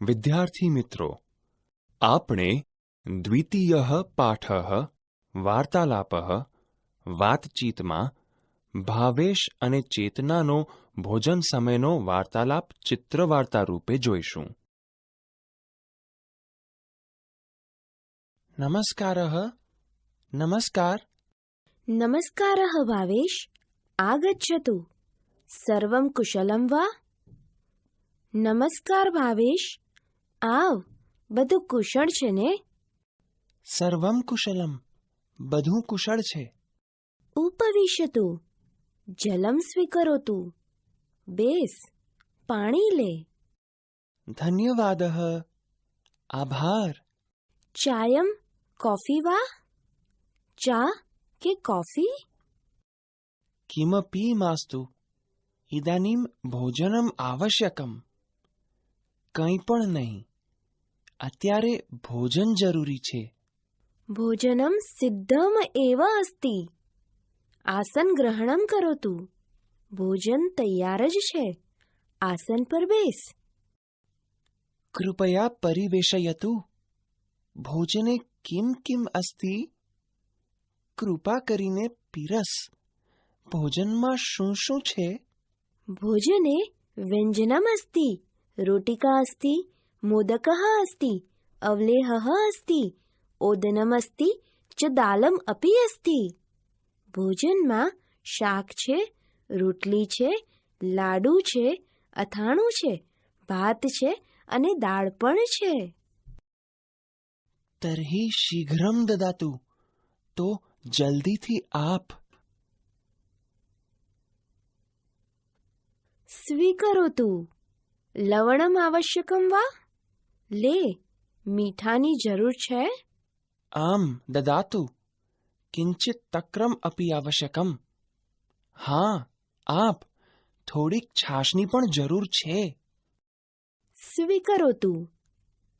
વિદ્યાર્થી મિત્રો, આપણે દ્વિતીયઃ પાઠઃ વાર્તાલાપઃ વાતચીતમાં ભાવેશ અને ચેતનાનો ભોજન સમયનો વાર્તાલાપ ચિત્રવાર્તા રૂપે જોઈશું. નમસ્કારઃ. નમસ્કાર. નમસ્કારઃ ભાવેશ, આગચ્છતુ. સર્વં કુશલં વા? નમસ્કાર ભાવેશ, આવ. બધું કુશળ છે ને? સર્વં કુશલમ. બધું કુશળ છે. ઉપવિશતુ. જલમ સ્વીકરોતુ. બેસ, પાણી લે. ધન્યવાદઃ. આભાર. ચાયમ કોફી વા? ચા કે કોફી? કિમપી માસ્તુ. ઇદાનીમ ભોજનમ આવશ્યકમ. કંઈ પણ નહીં. અત્યારે ભોજન જરૂરી છે. ભોજનમ સિદ્ધમ એવ અસ્તિ. આસન ગ્રહણમ કરોતુ. ભોજન તૈયાર જ છે. આસન પર બેસ. કૃપયા પરિવેશયતુ. ભોજને કિમ કિમ અસ્તિ? કૃપા કરીને પીરસ. ભોજનમાં શું શું છે? ભોજને વ્યંજનમ અસ્તિ. રોટિકા અસ્તિ, મોદકઃ અસ્તિ, અવલેહઃ અસ્તિ, ઓદનમ અસ્તિ ચ દાલમ અપી અસ્તિ. ભોજનમાં શાક છે, રોટલી છે, લાડુ છે, અથાણું છે, ભાત છે અને દાળ પણ છે. તર્હિ શીઘ્રમ દદાતુ. તો જલ્દીથી આપ. સ્વીકરોતુ. લવણમ આવશ્યકમ વા? લે, મીઠાની જરૂર છે? આમ દદાતુ. કિંચિત તક્રમ અપી આવશ્યકમ. હા, આપ. થોડીક છાશની પણ જરૂર છે. સ્વીકરોતુ.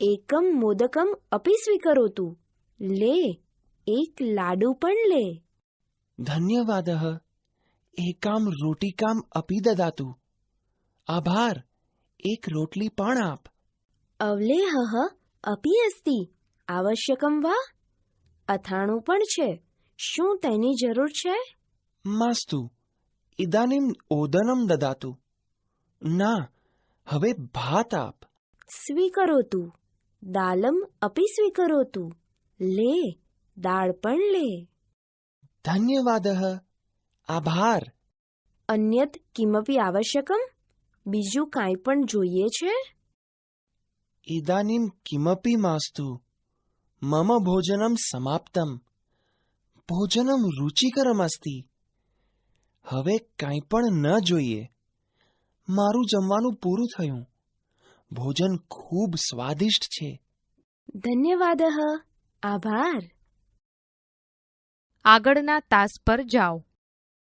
એકમ મોદકમ અપી સ્વીકરોતુ. લે, એક લાડુ પણ લે. ધન્યવાદઃ. એકામ રોટિકામ અપી દદાતુ. આભાર. એક રોટલી પણ આપ. અવલેહઃ અપી અસ્તિ. આવશ્યકમ વા? અથાણું પણ છે. શું તેની જરૂર છે? માસ્તુ. ઇદાનીમ ઓદનમ દદાતુ. ના, હવે ભાત આપ. સ્વીકરોતુ. દાલમ અપી સ્વીકરોતુ. લે, દાળ પણ લે. ધન્યવાદઃ. આભાર. અન્યત કિમપી આવશ્યકમ? બીજું કાંઈ પણ જોઈએ છે? ઇદાનીમ કિમપી માસ્તુ. મમ ભોજનમ સમાપ્તમ. ભોજનમ રુચિકરમ અસ્તિ. હવે કાંઈ પણ ન જોઈએ. મારું જમવાનું પૂરું થયું. ભોજન ખૂબ સ્વાદિષ્ટ છે. ધન્યવાદઃ. આભાર. આગળના તાસ પર જાઓ.